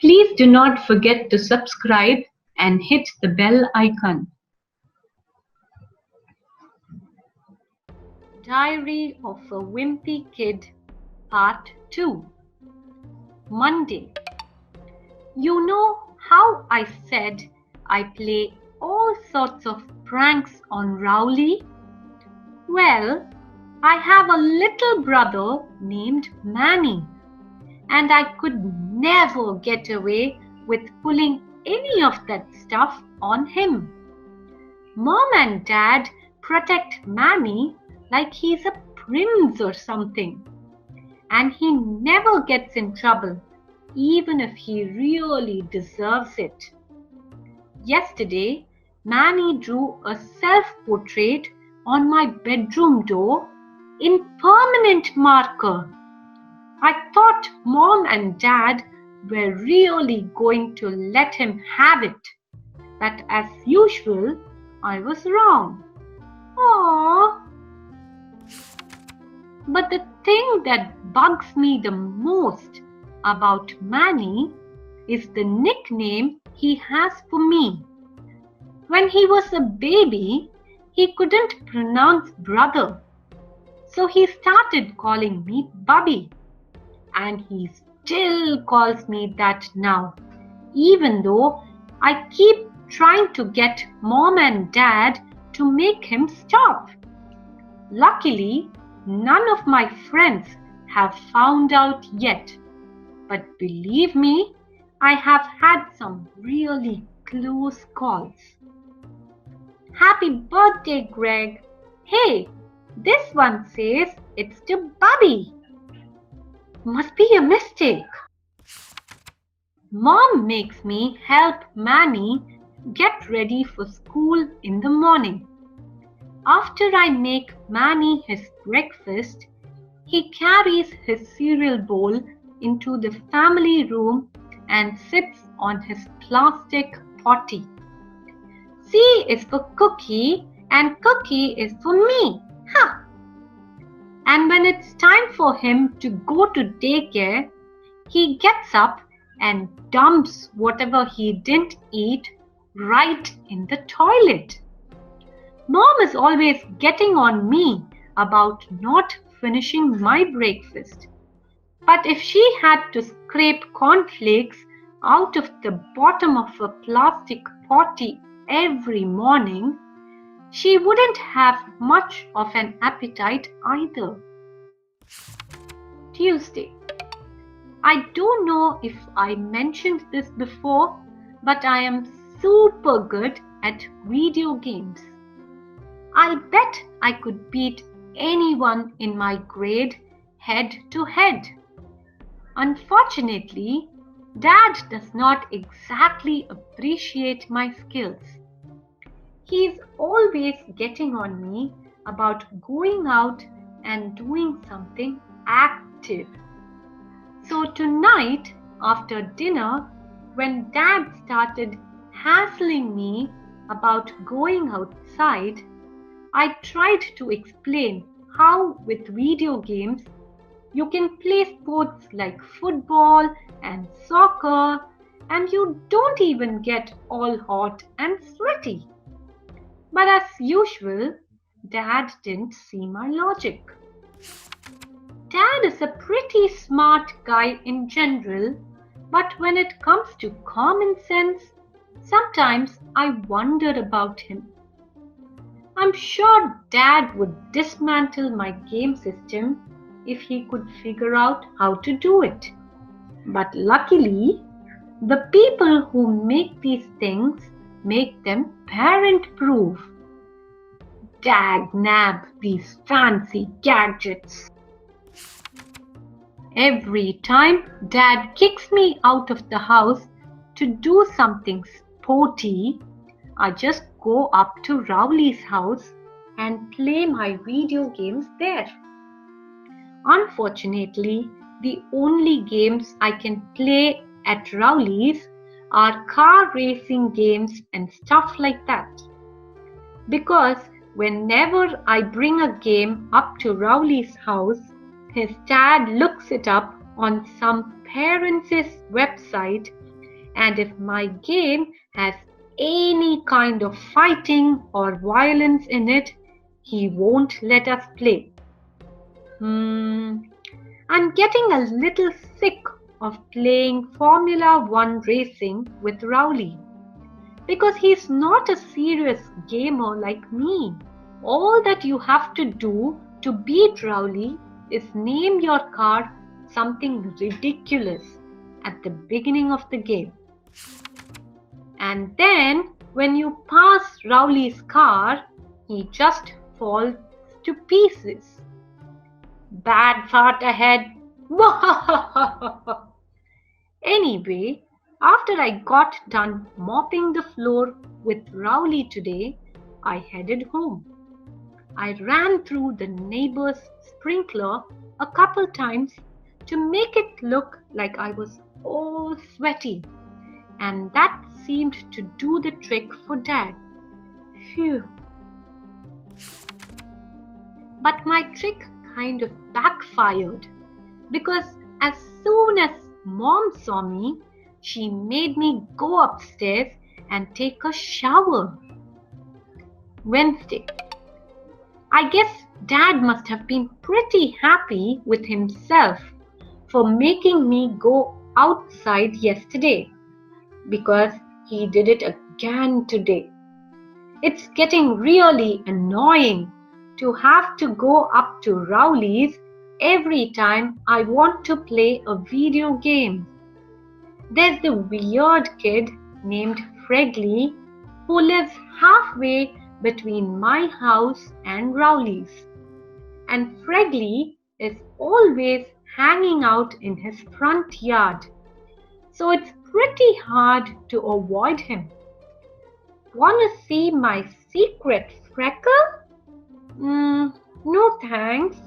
Please do not forget to subscribe and hit the bell icon. Diary of a Wimpy Kid, Part 2. Monday. You know how I said I play all sorts of pranks on Rowley? Well, I have a little brother named Manny, and I could never get away with pulling any of that stuff on him. Mom and Dad protect Manny like he's a prince or something, and he never gets in trouble, even if he really deserves it. Yesterday, Manny drew a self-portrait on my bedroom door in permanent marker. I thought Mom and Dad were really going to let him have it, but as usual, I was wrong. Aww. But the thing that bugs me the most about Manny is the nickname he has for me. When he was a baby, he couldn't pronounce brother, so he started calling me Bubby. And he still calls me that now, even though I keep trying to get Mom and Dad to make him stop. Luckily, none of my friends have found out yet, but believe me, I have had some really close calls. Happy birthday, Greg! Hey, this one says it's to Bubby. Must be a mistake. Mom makes me help Manny get ready for school in the morning. After I make Manny his breakfast, he carries his cereal bowl into the family room and sits on his plastic potty. C is for Cookie and Cookie is for me. Ha! And when it's time for him to go to daycare, he gets up and dumps whatever he didn't eat right in the toilet. Mom is always getting on me about not finishing my breakfast. But if she had to scrape cornflakes out of the bottom of a plastic potty every morning, she wouldn't have much of an appetite either. Tuesday. I don't know if I mentioned this before, but I am super good at video games. I'll bet I could beat anyone in my grade head to head. Unfortunately, Dad does not exactly appreciate my skills. He's always getting on me about going out and doing something active. So tonight, after dinner, when Dad started hassling me about going outside, I tried to explain how with video games you can play sports like football and soccer and you don't even get all hot and sweaty. But as usual, Dad didn't see my logic. Dad is a pretty smart guy in general, but when it comes to common sense, sometimes I wonder about him. I'm sure Dad would dismantle my game system if he could figure out how to do it. But luckily, the people who make these things make them parent-proof. Dag-nab these fancy gadgets. Every time Dad kicks me out of the house to do something sporty, I just go up to Rowley's house and play my video games there. Unfortunately, the only games I can play at Rowley's are car racing games and stuff like that. Because whenever I bring a game up to Rowley's house, his dad looks it up on some parents' website And if my game has any kind of fighting or violence in it, he won't let us play. I'm getting a little sick of playing Formula One racing with Rowley because he's not a serious gamer like me. All that you have to do to beat Rowley is name your car something ridiculous at the beginning of the game. And then when you pass Rowley's car, he just falls to pieces. Bad fart ahead. Anyway, after I got done mopping the floor with Rowley today, I headed home. I ran through the neighbor's sprinkler a couple times to make it look like I was all sweaty, and that seemed to do the trick for Dad. Phew. But my trick kind of backfired because as soon as Mom saw me, she made me go upstairs and take a shower. Wednesday. I guess Dad must have been pretty happy with himself for making me go outside yesterday because he did it again today. It's getting really annoying to have to go up to Rowley's every time I want to play a video game. There's the weird kid named Fregley who lives halfway between my house and Rowley's. And Fregley is always hanging out in his front yard. So it's pretty hard to avoid him. Wanna see my secret freckle? No thanks.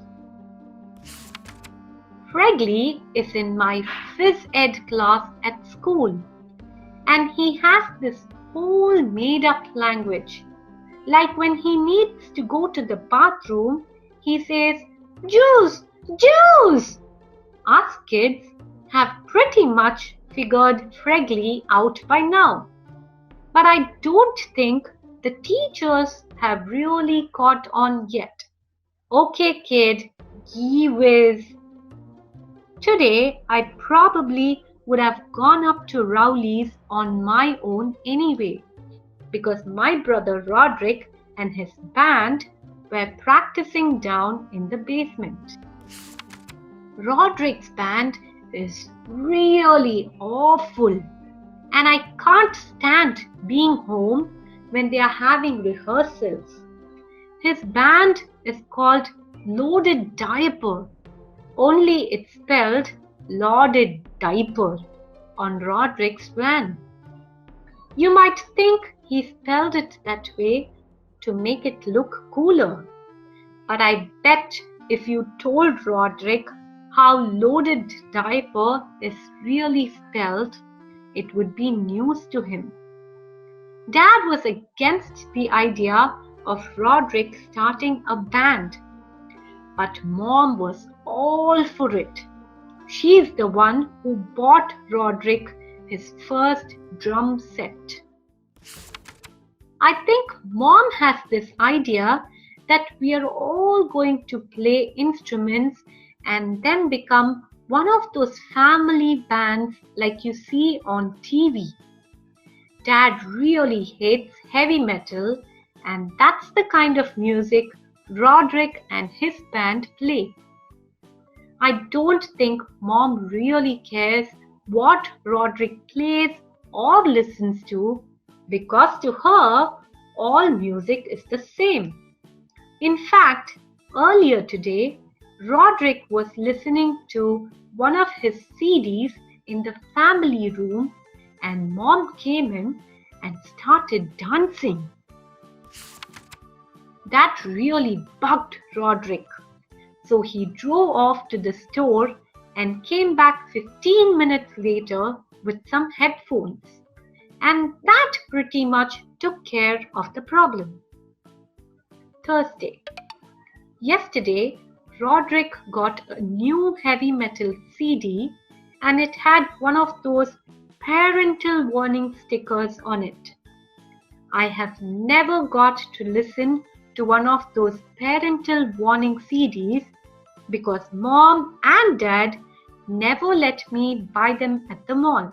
Fregley is in my phys ed class at school, and he has this whole made-up language. Like when he needs to go to the bathroom, he says, "Juice, juice!" Us kids have pretty much figured Fregley out by now. But I don't think the teachers have really caught on yet. Okay, kid, gee whiz. Today, I probably would have gone up to Rowley's on my own anyway, because my brother Roderick and his band were practicing down in the basement. Roderick's band is really awful, and I can't stand being home when they are having rehearsals. His band is called Loaded Diaper, only it's spelled Loaded Diaper on Roderick's van. You might think he spelled it that way to make it look cooler, but I bet if you told Roderick how Loaded Diaper is really spelled, it would be news to him. Dad was against the idea of Roderick starting a band, but Mom was all for it. She's the one who bought Roderick his first drum set. I think Mom has this idea that we are all going to play instruments and then become one of those family bands like you see on TV. Dad really hates heavy metal, and that's the kind of music Roderick and his band play. I don't think Mom really cares what Roderick plays or listens to, because to her, all music is the same. In fact, earlier today, Roderick was listening to one of his CDs in the family room, and Mom came in and started dancing. That really bugged Roderick, so he drove off to the store and came back 15 minutes later with some headphones, and that pretty much took care of the problem. Thursday. Yesterday, Roderick got a new heavy metal CD, and it had one of those parental warning stickers on it. I have never got to listen to one of those parental warning CDs because mom and dad never let me buy them at the mall.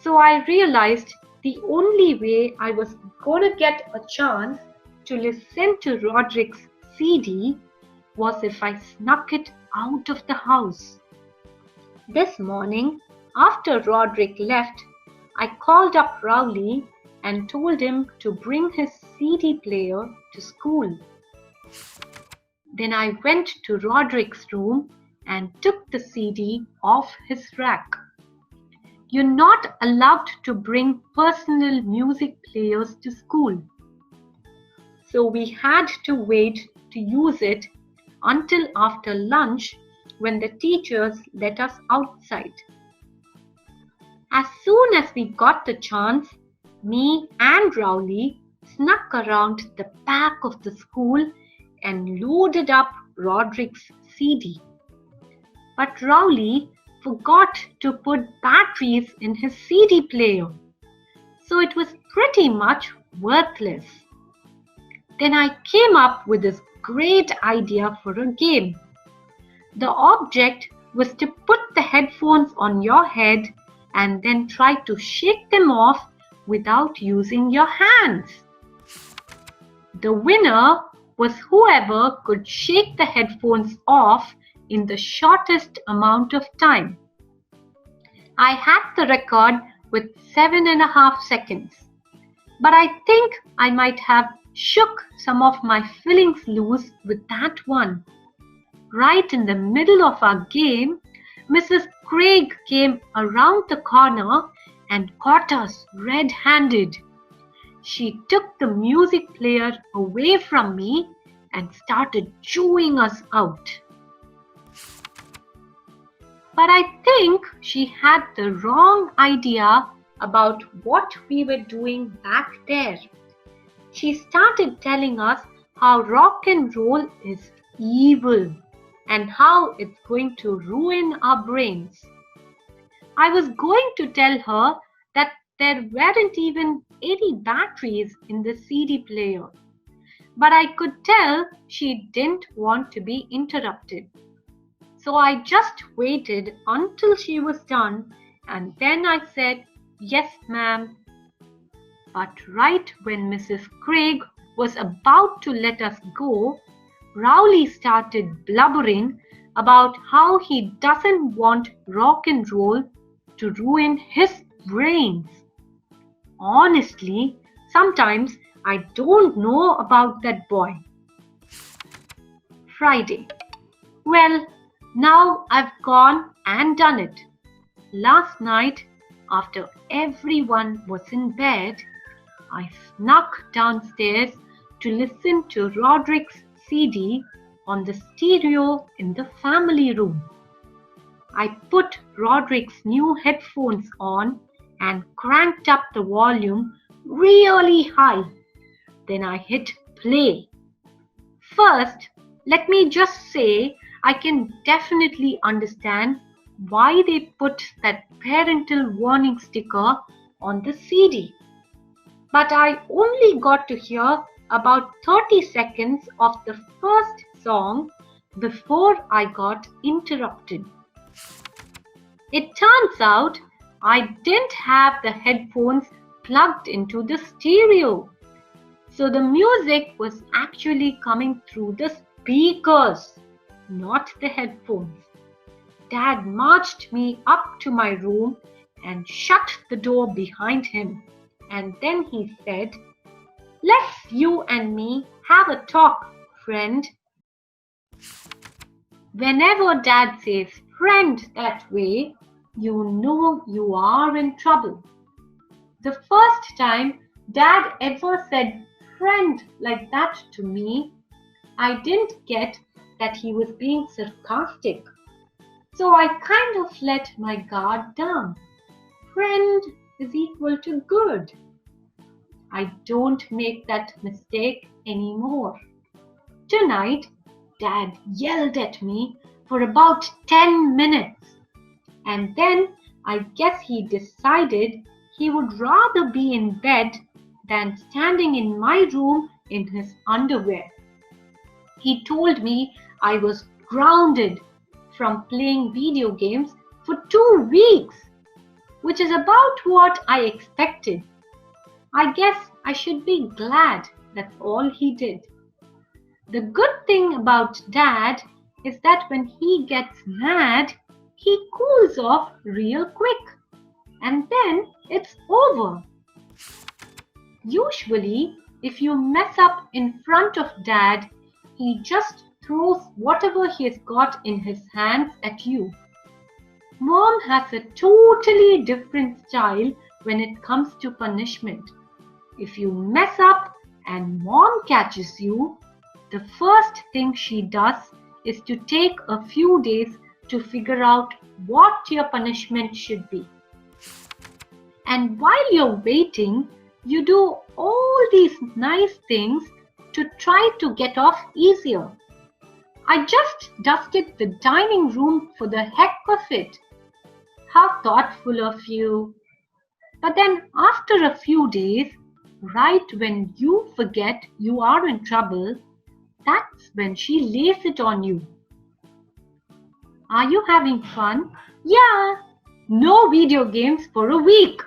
So I realized the only way I was going to get a chance to listen to Roderick's CD was if I snuck it out of the house. This morning, after Roderick left, I called up Rowley and told him to bring his CD player to school. Then I went to Roderick's room and took the CD off his rack. You're not allowed to bring personal music players to school. So we had to wait to use it until after lunch when the teachers let us outside. As soon as we got the chance, me and Rowley snuck around the back of the school and loaded up Roderick's CD. But Rowley forgot to put batteries in his CD player, so it was pretty much worthless. Then I came up with this great idea for a game. The object was to put the headphones on your head and then try to shake them off without using your hands. The winner was whoever could shake the headphones off in the shortest amount of time. I had the record with 7.5 seconds, but I think I might have shook some of my fillings loose with that one. Right in the middle of our game, Mrs. Craig came around the corner and caught us red-handed. She took the music player away from me and started chewing us out. But I think she had the wrong idea about what we were doing back there. She started telling us how rock and roll is evil and how it's going to ruin our brains. I was going to tell her that there weren't even any batteries in the CD player, but I could tell she didn't want to be interrupted. So I just waited until she was done and then I said, "Yes, ma'am." But right when Mrs. Craig was about to let us go, Rowley started blubbering about how he doesn't want rock and roll to ruin his brains. Honestly, sometimes I don't know about that boy. Friday. Well, now I've gone and done it. Last night, after everyone was in bed, I snuck downstairs to listen to Roderick's CD on the stereo in the family room. I put Roderick's new headphones on and cranked up the volume really high. Then I hit play. First, let me just say I can definitely understand why they put that parental warning sticker on the CD. But I only got to hear about 30 seconds of the first song before I got interrupted. It turns out I didn't have the headphones plugged into the stereo. So the music was actually coming through the speakers, not the headphones. Dad marched me up to my room and shut the door behind him. And then he said, "Let's you and me have a talk, friend." Whenever Dad says friend that way, you know you are in trouble. The first time Dad ever said friend like that to me, I didn't get that he was being sarcastic. So I kind of let my guard down. Friend is equal to good. I don't make that mistake anymore. Tonight, Dad yelled at me for about 10 minutes. And then I guess he decided he would rather be in bed than standing in my room in his underwear. He told me I was grounded from playing video games for 2 weeks, which is about what I expected. I guess I should be glad that's all he did. The good thing about Dad is that when he gets mad, he cools off real quick, and then it's over. Usually, if you mess up in front of Dad, he just throws whatever he's got in his hands at you. Mom has a totally different style when it comes to punishment. If you mess up and Mom catches you, the first thing she does is to take a few days to figure out what your punishment should be. And while you're waiting, you do all these nice things to try to get off easier. I just dusted the dining room for the heck of it. How thoughtful of you. But then after a few days, right when you forget you are in trouble, that's when she lays it on you. Are you having fun? Yeah. No video games for a week.